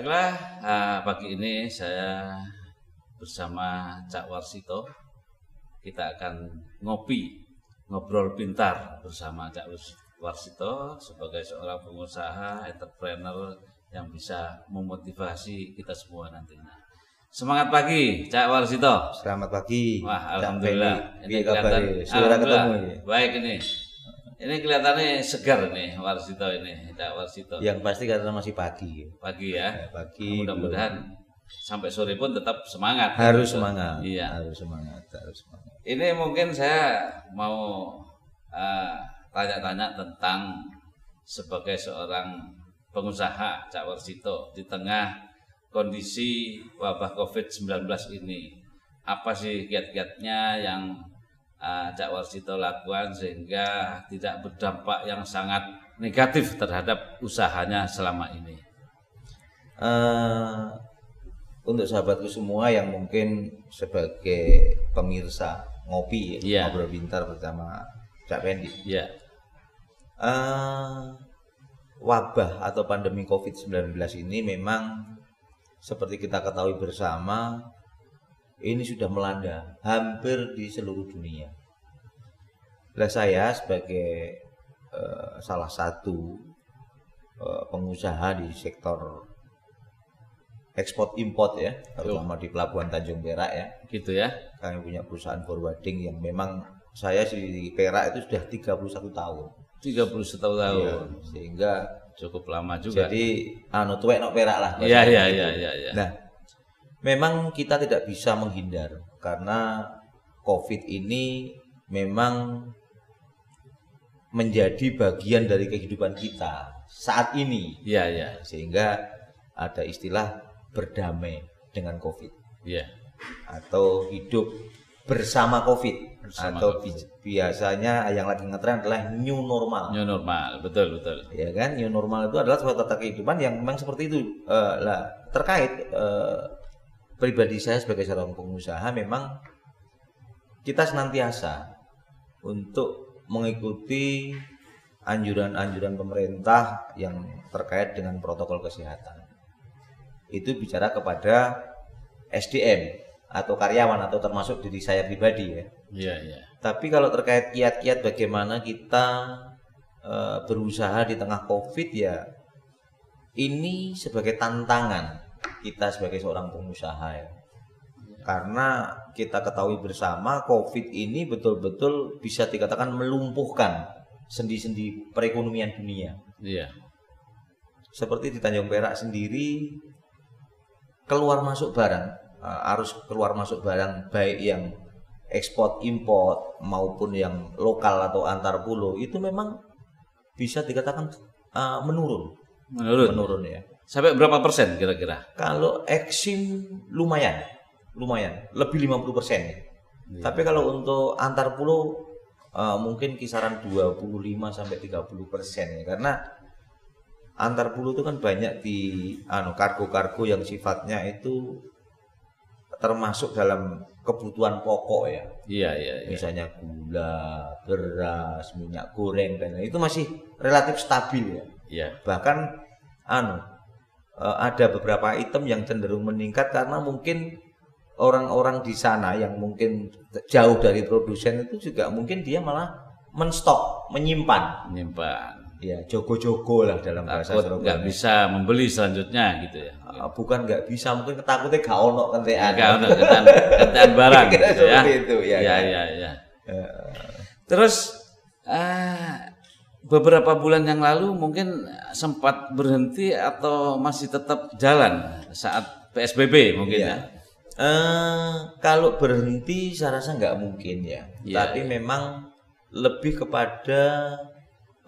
Baiklah, pagi ini saya bersama Cak Warsito. Kita akan ngobrol pintar bersama Cak Warsito sebagai seorang pengusaha, entrepreneur yang bisa memotivasi kita semua nantinya. Semangat pagi, Cak Warsito. Selamat pagi. Wah, alhamdulillah. Ini kelihatan. Alhamdulillah. Baik ini. Ini kelihatannya segar nih Warsito ini, Cak Warsito. Yang pasti karena masih pagi. Pagi ya. Pagi. Mudah-mudahan sampai sore pun tetap semangat. Harus semangat. Iya. Harus semangat. Ini mungkin saya mau tanya-tanya tentang sebagai seorang pengusaha Cak Warsito di tengah kondisi wabah COVID-19 ini. Apa sih kiat-kiatnya yang Cak Warsito lakukan sehingga tidak berdampak yang sangat negatif terhadap usahanya selama ini? Untuk sahabatku semua yang mungkin sebagai pemirsa ngopi, ngobrol pintar bersama Cak Pendi. Yeah. Wabah atau pandemi COVID-19 ini memang seperti kita ketahui bersama, ini sudah melanda hampir di seluruh dunia. Saya sebagai salah satu pengusaha di sektor ekspor import ya, terutama di Pelabuhan Tanjung Perak ya. Gitu ya. Kami punya perusahaan forwarding yang memang saya di Perak itu sudah 31 tahun. 31 tahun. Ya, sehingga cukup lama juga. Jadi tuwek nok Perak lah. Iya. Nah, memang kita tidak bisa menghindar karena COVID ini memang menjadi bagian dari kehidupan kita saat ini. Iya. Sehingga ada istilah berdamai dengan COVID. Iya. Atau hidup bersama COVID. Atau biasanya yang lagi ngetren adalah new normal. New normal, betul. Ya kan, new normal itu adalah suatu tata kehidupan yang memang seperti itu. Terkait pribadi saya sebagai seorang pengusaha, memang kita senantiasa untuk mengikuti anjuran-anjuran pemerintah yang terkait dengan protokol kesehatan. Itu bicara kepada SDM atau karyawan atau termasuk diri saya pribadi ya. Iya. Tapi kalau terkait kiat-kiat bagaimana kita berusaha di tengah COVID ya, ini sebagai tantangan kita sebagai seorang pengusaha ya. Karena kita ketahui bersama COVID ini betul-betul bisa dikatakan melumpuhkan sendi-sendi perekonomian dunia. Iya. Seperti di Tanjung Perak sendiri, keluar masuk barang, arus keluar masuk barang baik yang ekspor import maupun yang lokal atau antar pulau itu memang bisa dikatakan menurun ya. Sampai berapa persen kira-kira? Kalau eksim lumayan lebih 50% ya. Tapi kalau untuk antar pulau mungkin kisaran 25 sampai 30% ya, karena antar pulau itu kan banyak di kargo-kargo yang sifatnya itu termasuk dalam kebutuhan pokok ya. Iya. Misalnya gula, beras, minyak goreng dan itu masih relatif stabil ya. Iya. Bahkan ada beberapa item yang cenderung meningkat karena mungkin orang-orang di sana yang mungkin jauh dari produsen itu juga mungkin dia malah menstok, menyimpan. Ya, jogo-jogo lah dalam bahasa Surabaya. Nggak bisa membeli selanjutnya gitu ya. Bukan nggak bisa, mungkin ketakutnya gak ono kentean. Kentean barang gitu ya. Itu ya. Iya. Terus beberapa bulan yang lalu mungkin sempat berhenti atau masih tetap jalan saat PSBB mungkin ya. Kalau berhenti saya rasa nggak mungkin ya. Tapi memang lebih kepada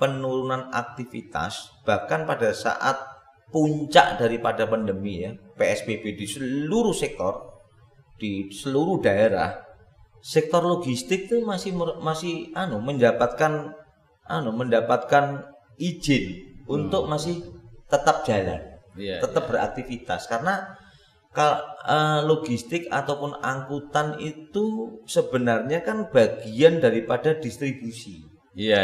penurunan aktivitas, bahkan pada saat puncak daripada pandemi ya, PSBB di seluruh sektor, di seluruh daerah, sektor logistik itu masih mendapatkan izin untuk masih tetap jalan, tetap beraktivitas, karena logistik ataupun angkutan itu sebenarnya kan bagian daripada distribusi. Iya.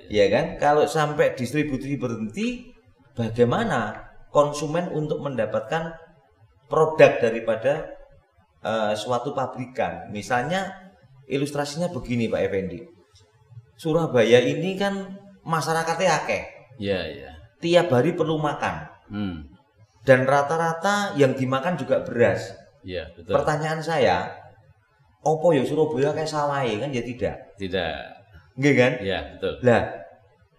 Iya kan? Kalau sampai distribusi berhenti, bagaimana konsumen untuk mendapatkan produk daripada suatu pabrikan. Misalnya ilustrasinya begini Pak Effendi. Surabaya ini kan masyarakatnya akeh. Iya, iya. Tiap hari perlu makan. Dan rata-rata yang dimakan juga beras. Iya, betul. Pertanyaan saya, opo ya Surabaya kayak sawai kan ya tidak? Tidak. Nggih kan? Iya, betul. Lah,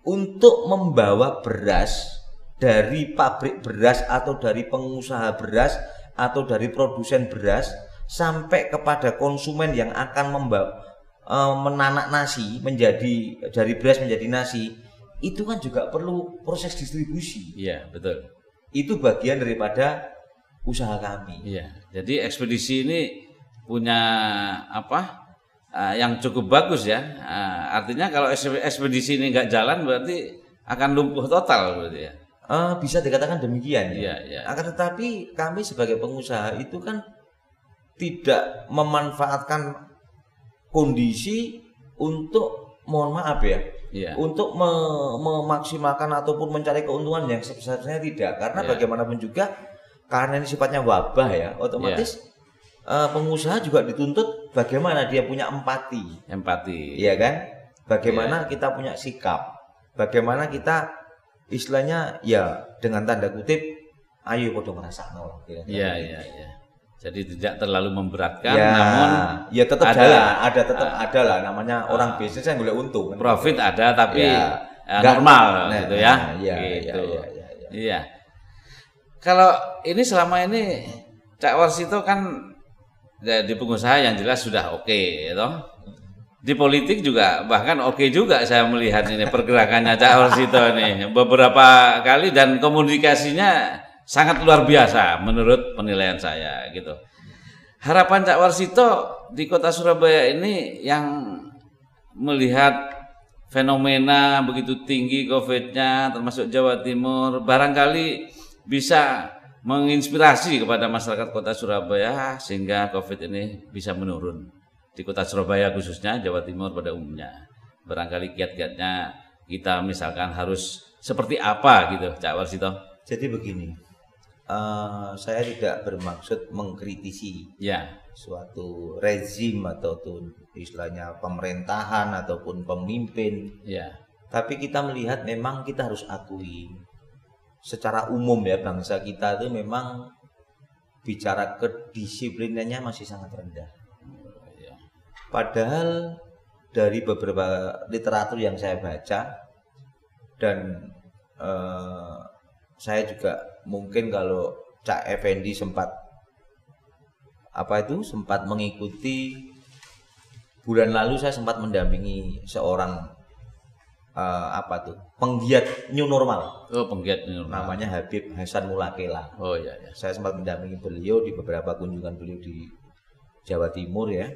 untuk membawa beras dari pabrik beras atau dari pengusaha beras atau dari produsen beras sampai kepada konsumen yang akan menanak nasi menjadi dari beras menjadi nasi, itu kan juga perlu proses distribusi. Iya, betul. Itu bagian daripada usaha kami. Iya. Jadi ekspedisi ini punya apa? Yang cukup bagus ya. Artinya kalau ekspedisi ini nggak jalan berarti akan lumpuh total berarti ya. Bisa dikatakan demikian ya. Iya, iya. Akan tetapi kami sebagai pengusaha itu kan tidak memanfaatkan kondisi untuk, mohon maaf ya, Iya. untuk memaksimalkan ataupun mencari keuntungan yang sebesarnya tidak. Karena Iya. bagaimanapun juga, karena ini sifatnya wabah ya, otomatis pengusaha juga dituntut bagaimana dia punya empati. Empati. Iya kan? Bagaimana kita punya sikap. Bagaimana kita istilahnya ya dengan tanda kutip ayo podo ngrasakno. Iya, iya, iya. Jadi tidak terlalu memberatkan, ya, namun ya tetap tetap ada lah namanya orang bisnis yang boleh untung. Profit ada tapi ya, normal gitu ya. Iya, gitu. Iya. Iya. Kalau ini selama ini Cak Warsito kan di pengusaha yang jelas sudah oke, gitu. Di politik juga bahkan oke juga saya melihat ini pergerakannya Cak Warsito ini beberapa kali dan komunikasinya sangat luar biasa menurut penilaian saya gitu. Harapan Cak Warsito di kota Surabaya ini yang melihat fenomena begitu tinggi COVID-nya termasuk Jawa Timur barangkali bisa menginspirasi kepada masyarakat kota Surabaya sehingga COVID ini bisa menurun di kota Surabaya khususnya, Jawa Timur pada umumnya. Barangkali kiat-kiatnya kita misalkan harus seperti apa gitu Cak Warsito. Jadi begini, saya tidak bermaksud mengkritisi suatu rezim ataupun istilahnya pemerintahan ataupun pemimpin. Tapi kita melihat memang kita harus akui secara umum ya bangsa kita itu memang bicara kedisiplinannya masih sangat rendah. Padahal dari beberapa literatur yang saya baca dan saya juga mungkin kalau Cak Effendi sempat mengikuti bulan lalu saya sempat mendampingi seorang penggiat new normal. Oh, penggiat new normal. Namanya Habib Hasan Mulakela. Oh iya. Saya sempat mendampingi beliau di beberapa kunjungan beliau di Jawa Timur ya.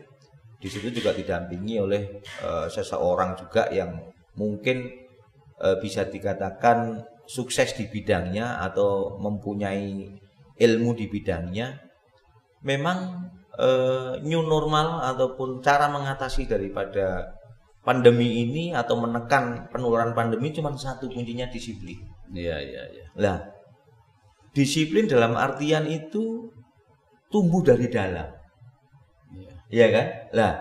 Di situ juga didampingi oleh seseorang juga yang mungkin bisa dikatakan sukses di bidangnya atau mempunyai ilmu di bidangnya. Memang new normal ataupun cara mengatasi daripada pandemi ini atau menekan penularan pandemi cuma satu kuncinya disiplin. Iya. Lah, disiplin dalam artian itu tumbuh dari dalam. Iya kan? Lah,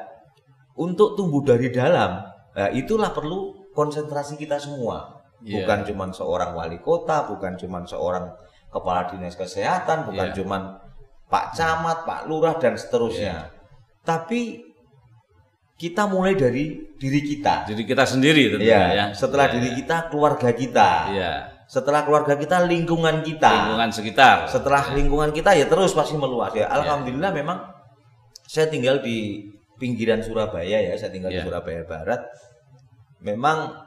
untuk tumbuh dari dalam, itulah perlu konsentrasi kita semua. Bukan cuma seorang wali kota, bukan cuma seorang kepala dinas kesehatan, bukan cuma Pak Camat, Pak Lurah dan seterusnya. Tapi kita mulai dari diri kita. Diri kita sendiri tentunya ya. Setelah diri kita, keluarga kita. Setelah keluarga kita, lingkungan kita. Lingkungan sekitar. Setelah lingkungan kita ya terus pasti meluas ya. Alhamdulillah memang saya tinggal di pinggiran Surabaya ya, saya tinggal di Surabaya Barat. Memang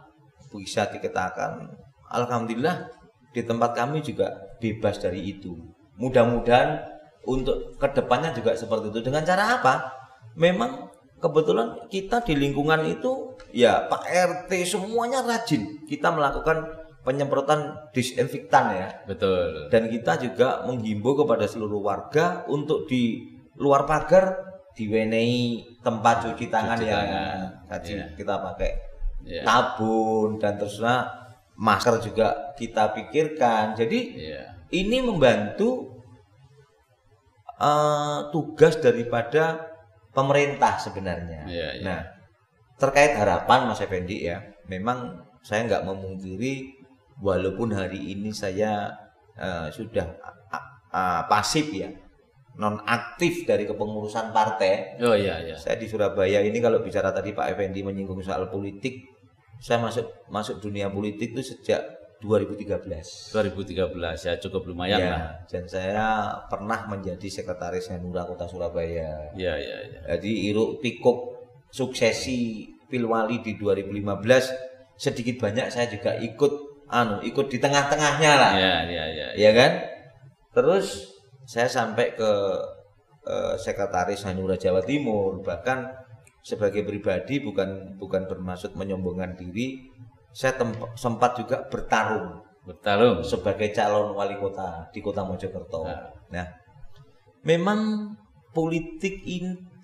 bisa dikatakan alhamdulillah di tempat kami juga bebas dari itu. Mudah-mudahan untuk kedepannya juga seperti itu. Dengan cara apa? Memang kebetulan kita di lingkungan itu ya Pak RT semuanya rajin. Kita melakukan penyemprotan disinfektan ya. Betul. Dan kita juga menghimbau kepada seluruh warga untuk di luar pagar diwenehi tempat cuci tangan yang kita pakai sabun dan terusnya masker juga kita pikirkan. Jadi ini membantu tugas daripada pemerintah sebenarnya. Nah, terkait harapan Mas Effendi ya, memang saya nggak memungkiri walaupun hari ini saya sudah pasif ya, non aktif dari kepengurusan partai. Saya di Surabaya ini kalau bicara tadi Pak Effendi menyinggung soal politik, saya masuk dunia politik itu sejak 2013 ya, cukup lumayan lah. Dan saya pernah menjadi sekretaris Hanura Kota Surabaya. Jadi hiruk pikuk suksesi Pilwali di 2015 sedikit banyak saya juga ikut di tengah-tengahnya lah. Ya kan? Terus saya sampai ke sekretaris Hanura Jawa Timur, bahkan sebagai pribadi bukan bermaksud menyombongkan diri, saya sempat juga bertarung sebagai calon wali kota di Kota Mojokerto. Nah, memang politik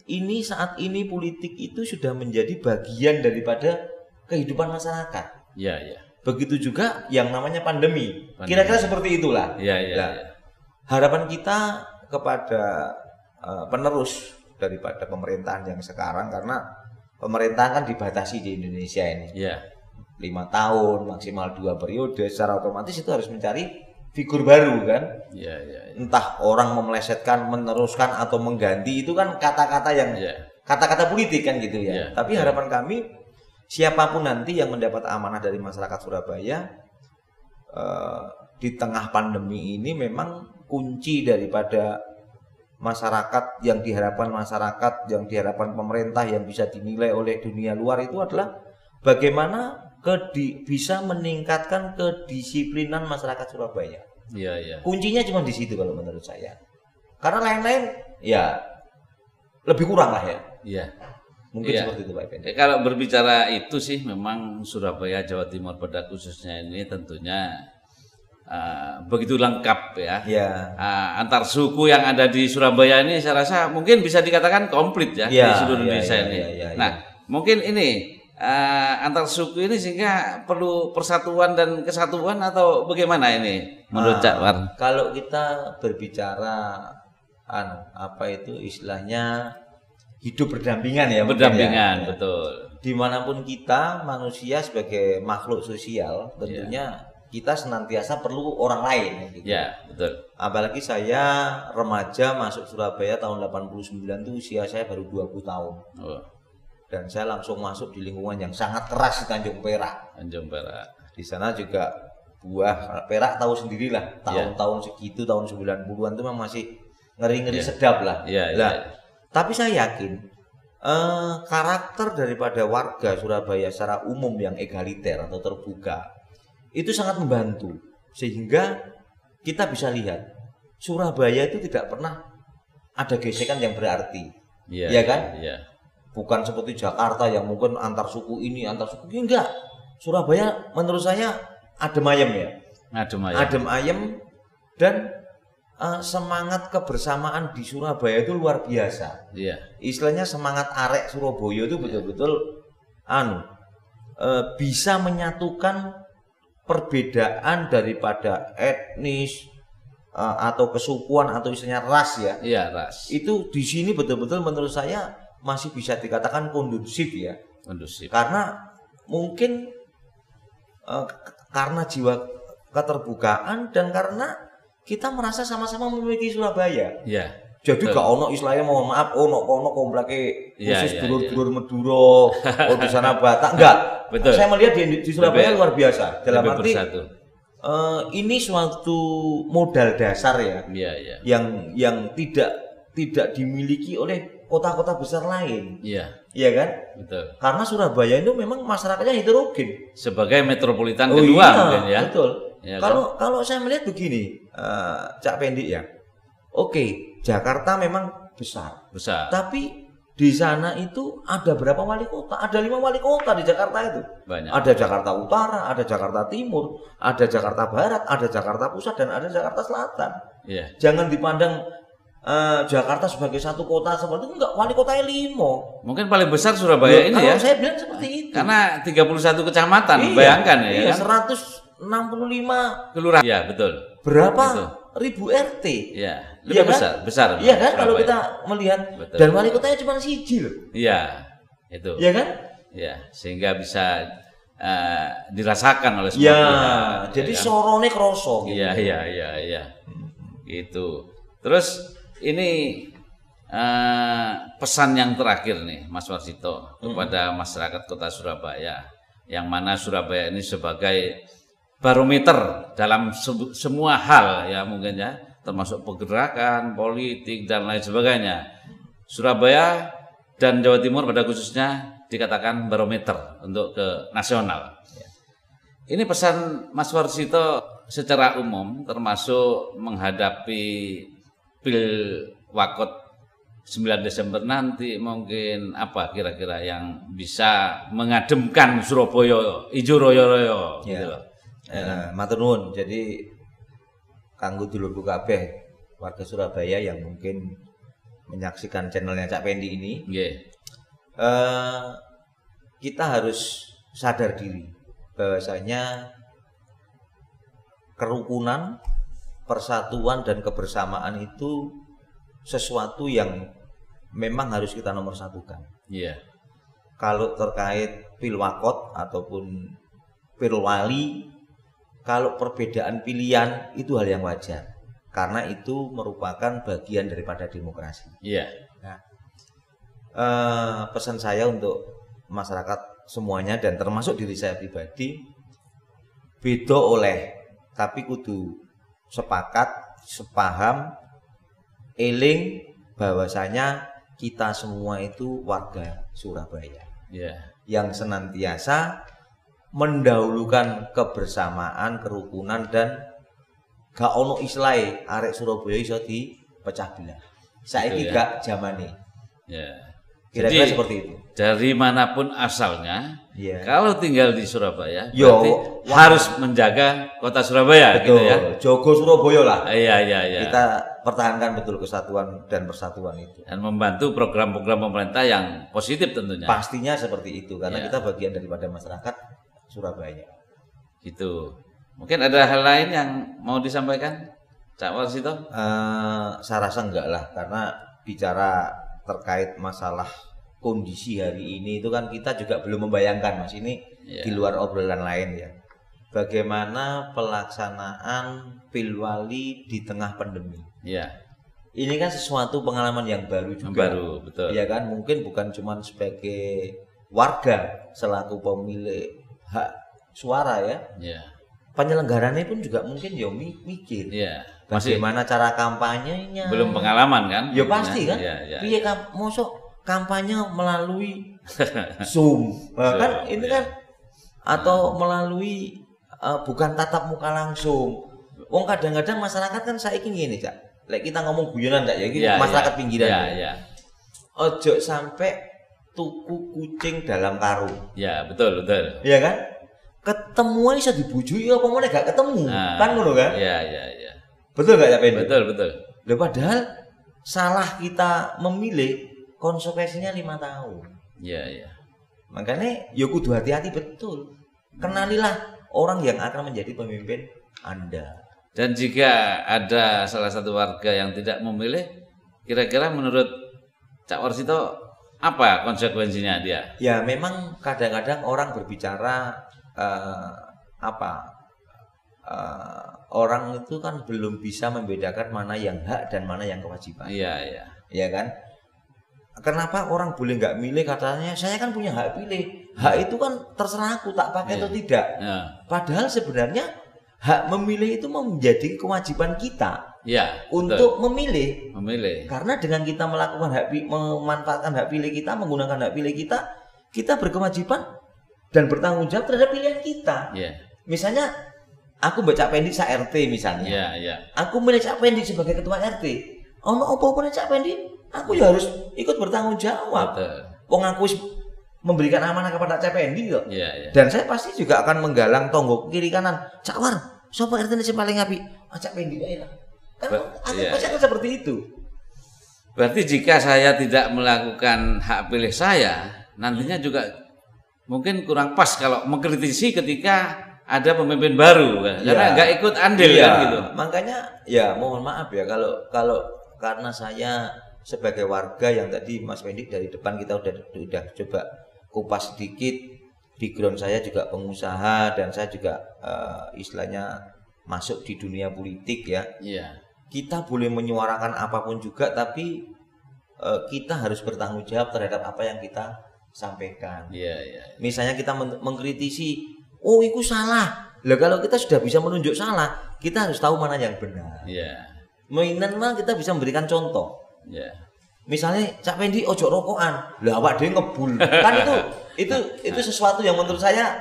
ini saat ini politik itu sudah menjadi bagian daripada kehidupan masyarakat. Begitu juga yang namanya pandemi. Kira-kira seperti itulah. Harapan kita kepada penerus daripada pemerintahan yang sekarang, karena pemerintahan kan dibatasi di Indonesia ini. 5 tahun maksimal 2 periode, secara otomatis itu harus mencari figur baru kan. Entah orang memelesetkan, meneruskan atau mengganti, itu kan kata-kata yang kata-kata politik kan gitu ya. Tapi harapan kami siapapun nanti yang mendapat amanah dari masyarakat Surabaya di tengah pandemi ini, memang kunci daripada masyarakat yang diharapkan pemerintah yang bisa dinilai oleh dunia luar itu adalah bagaimana bisa meningkatkan kedisiplinan masyarakat Surabaya. Kuncinya cuma di situ kalau menurut saya. Karena lain-lain ya lebih kurang lah ya. Mungkin seperti itu Pak Effendi. Kalau berbicara itu sih memang Surabaya Jawa Timur pada khususnya ini tentunya begitu lengkap ya. Antar suku yang ada di Surabaya ini saya rasa mungkin bisa dikatakan komplit ya di seluruh Indonesia ini. Nah, mungkin ini antar suku ini sehingga perlu persatuan dan kesatuan atau bagaimana ini menurut Cak War? Kalau kita berbicara istilahnya hidup berdampingan ya. Betul. Dimanapun kita manusia sebagai makhluk sosial tentunya kita senantiasa perlu orang lain gitu. Betul. Apalagi saya remaja masuk Surabaya tahun 89 itu usia saya baru 20 tahun. Dan saya langsung masuk di lingkungan yang sangat keras di Tanjung Perak. Di sana juga buah perak tahu sendirilah, tahun-tahun segitu, tahun 90-an itu memang masih ngeri-ngeri sedap lah. Tapi saya yakin karakter daripada warga Surabaya secara umum yang egaliter atau terbuka itu sangat membantu, sehingga kita bisa lihat Surabaya itu tidak pernah ada gesekan yang berarti. Kan? Bukan seperti Jakarta yang mungkin antar suku ini, enggak. Surabaya menurut saya adem ayem ya. Adem ayem dan semangat kebersamaan di Surabaya itu luar biasa. Istilahnya semangat arek Surabaya itu betul-betul bisa menyatukan perbedaan daripada etnis atau kesukuan atau istilahnya ras ya. Ras. Itu di sini betul-betul menurut saya masih bisa dikatakan kondusif ya. Karena mungkin karena jiwa keterbukaan dan karena kita merasa sama-sama memiliki Surabaya. Jadi gak ono istilahnya mohon maaf ono kompleke khusus dulur-dulur Madura, di sana Batak enggak. Saya melihat di Surabaya luar biasa. Dalam arti ini suatu modal dasar ya. Yang tidak dimiliki oleh kota-kota besar lain. Iya kan? Betul. Karena Surabaya itu memang masyarakatnya heterogen. Sebagai metropolitan kedua mungkin ya. Betul. Kalau saya melihat begini, Cak Pendi ya. Oke, Jakarta memang besar. Tapi di sana itu ada berapa wali kota? Ada 5 wali kota di Jakarta itu. Banyak. Ada Jakarta Utara, ada Jakarta Timur, ada Jakarta Barat, ada Jakarta Pusat, dan ada Jakarta Selatan. Jangan dipandang Jakarta sebagai satu kota seperti itu, enggak, wali kotanya 5. Mungkin paling besar Surabaya ini ya. Saya bilang seperti itu. Karena 31 kecamatan, bayangkan ya. 100 65 kelurahan. Ya, betul. berapa Itu. ribu RT. Ya, Iya lebih kan? besar. Iya kan kalau Surabaya. kita melihat Betul. dan wali kotanya cuma siji loh. Iya, itu. Iya kan? Ya, sehingga bisa dirasakan oleh semua Ya, pihak. jadi kan? sorone kroso gitu. Iya. Gitu. Terus ini pesan yang terakhir nih Mas Warsito kepada masyarakat Kota Surabaya, yang mana Surabaya ini sebagai barometer dalam semua hal ya mungkin ya, termasuk pergerakan, politik dan lain sebagainya. Surabaya dan Jawa Timur pada khususnya dikatakan barometer untuk ke nasional. Ini pesan Mas Warsito secara umum termasuk menghadapi Pilwakot 9 Desember nanti, mungkin apa kira-kira yang bisa mengademkan Surabaya ijo royo-royo gitu loh. Matur nuwun. Jadi kanggo dulurku kabeh warga Surabaya yang mungkin menyaksikan channelnya Cak Pendi ini, Nggih. kita harus sadar diri bahwasanya kerukunan, persatuan dan kebersamaan itu sesuatu yang memang harus kita nomorsatukan. Iya. Kalau terkait Pilwakot ataupun Pilwali, kalau perbedaan pilihan itu hal yang wajar karena itu merupakan bagian daripada demokrasi. Iya. Nah, pesan saya untuk masyarakat semuanya dan termasuk diri saya pribadi, beda oleh tapi kudu sepakat, sepaham, eling bahwasanya kita semua itu warga Surabaya. Iya. Yang senantiasa mendahulukan kebersamaan, kerukunan dan gak ono islahe arek Surabaya iso dipecah belah. Saiki ya. gak zamane. Ya. Kira-kira Jadi, seperti itu. dari manapun asalnya, Iya. kalau tinggal di Surabaya, Yo, berarti harus menjaga kota Surabaya, Betul. gitu ya. Jogo Surabaya lah. Iya. Kita pertahankan betul kesatuan dan persatuan itu. Dan membantu program-program pemerintah yang positif tentunya. Pastinya seperti itu karena Ya. kita bagian daripada masyarakat Surabaya. Gitu. Mungkin ada hal lain yang mau disampaikan, Cak Warsito? Saya rasa enggak lah karena bicara terkait masalah kondisi hari ini itu kan kita juga belum membayangkan Mas ini Ya. di luar obrolan lain ya. Bagaimana pelaksanaan Pilwali di tengah pandemi. Iya. Ini kan sesuatu pengalaman yang baru juga. Baru, betul. Ya kan mungkin bukan cuma sebagai warga selaku pemilik hak suara ya. Iya. Penyelenggarannya pun juga mungkin ya mikir. Iya. Masih Bagaimana cara kampanyenya? belum pengalaman kan? Ya pasti kan. Iya. Piye mosok kampanye melalui Zoom. Nah, kan Zoom, ini ya. kan atau melalui bukan tatap muka langsung. Wong kadang-kadang masyarakat kan saiki ngene, Cak. Lek kita ngomong guyonan Cak ya, iki Iya, masyarakat iya. pinggiran. Iya, ya. iya. Ojo sampai tuku kucing dalam karung. Ya, betul. Iya kan? Ketemuan iso dibujui apa meneh gak ketemu. Nah, Kan ngono kan? Iya. Betul gak ya Pen? Betul. Loh, padahal salah kita memilih konsekuensinya 5 tahun. Iya. Makanya ya kudu hati-hati betul. Kenalilah orang yang akan menjadi pemimpin Anda. Dan jika ada salah satu warga yang tidak memilih, kira-kira menurut Cak Warsito apa konsekuensinya dia? Ya memang kadang-kadang orang berbicara orang itu kan belum bisa membedakan mana yang hak dan mana yang kewajiban. Iya. Ya kan? Kenapa orang boleh nggak milih? Katanya saya kan punya hak pilih. Hak itu kan terserah aku tak pakai atau tidak. Ya. Padahal sebenarnya hak memilih itu menjadi kewajiban kita Ya, untuk memilih. memilih. Karena dengan kita melakukan memanfaatkan hak pilih kita, menggunakan hak pilih kita berkewajiban dan bertanggung jawab terhadap pilihan kita. Iya. Misalnya aku baca Pendi sa RT misalnya. Iya. Aku milih Cak Pendi sebagai ketua RT. Ono apa-apa Cak Pendi, aku ya harus ikut bertanggung jawab. Betul. Wong aku memberikan amanah kepada Cak Pendi kok. Iya. Dan saya pasti juga akan menggalang tonggo kiri kanan. Cak War, sapa RT sing paling apik? Cak Pendi ae lah. Kan aku Iya. pasti akan seperti itu. Berarti jika saya tidak melakukan hak pilih saya, nantinya juga mungkin kurang pas kalau mengkritisi ketika ada pemimpin baru kan, karena nggak ikut andil kan gitu. Makanya ya mohon maaf ya kalau karena saya sebagai warga yang tadi Mas Wendy dari depan kita udah coba kupas sedikit, background saya juga pengusaha dan saya juga istilahnya masuk di dunia politik ya. Iya. Kita boleh menyuarakan apapun juga, tapi kita harus bertanggung jawab terhadap apa yang kita sampaikan. Iya. Misalnya kita mengkritisi, oh itu salah. Lah kalau kita sudah bisa menunjuk salah, kita harus tahu mana yang benar. Iya. Minimal kita bisa memberikan contoh. Ya. Misalnya Cak Wendy ojo rokokan, lah awak dhewe ngebul. Kan itu sesuatu yang menurut saya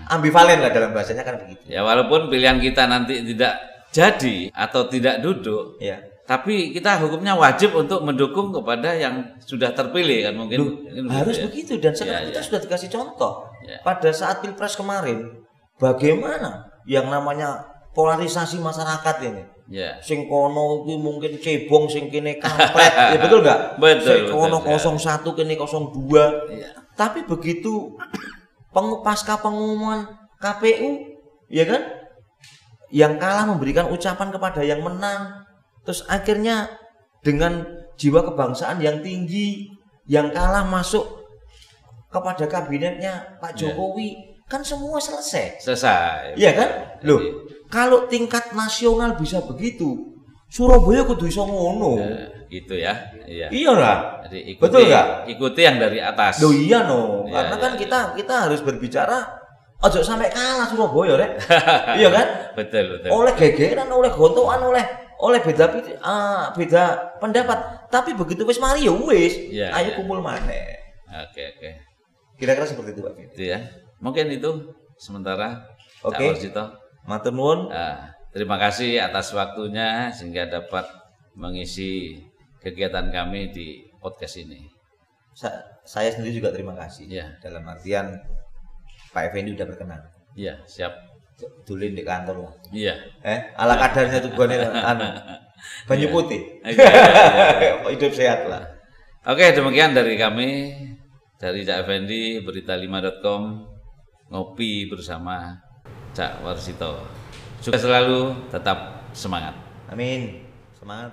ambivalen lah dalam bahasanya kan begitu. Ya walaupun pilihan kita nanti tidak jadi atau tidak duduk, ya. Tapi kita hukumnya wajib untuk mendukung kepada yang sudah terpilih kan mungkin. Harus begitu dan sekarang kita sudah dikasih contoh. Ya. Pada saat Pilpres kemarin, bagaimana yang namanya polarisasi masyarakat ini. Ya. Sing kono itu mungkin cebong, sing kene kampret, ya betul nggak? Betul. Sing kono 01 kene 02. Ya. Tapi begitu pasca pengumuman KPU, ya kan? Yang kalah memberikan ucapan kepada yang menang. Terus akhirnya dengan jiwa kebangsaan yang tinggi, yang kalah masuk kepada kabinetnya Pak Jokowi, kan semua selesai. Selesai. Iya kan? Loh, kalau tingkat nasional bisa begitu, Surabaya kudu iso ngono. Gitu ya. Iya. Iya lah. Jadi betul nggak? Ikuti yang dari atas. Loh iya no. Ya, karena kan kita harus berbicara ojo sampai kalah Surabaya rek. Iya kan? Betul. Oleh gegeran, oleh gontokan, oleh beda pendapat. Tapi begitu wis mari ya wis. Ya, ayo kumpul maneh. Oke. Kira-kira seperti itu Pak. Itu ya. Mungkin itu sementara. Oke. Matur nuwun. Terima kasih atas waktunya sehingga dapat mengisi kegiatan kami di podcast ini. Saya sendiri juga terima kasih. Ya. Dalam artian Pak Effendi udah berkenan. Iya, siap. Dulin di kantor lah. Iya. Ala kadarnya tuh gue banyu putih. Hidup sehat lah. Oke, demikian dari kami dari Cak Effendi, berita5.com, ngopi bersama Cak Warsito. Sukses selalu, tetap semangat. Amin. Semangat.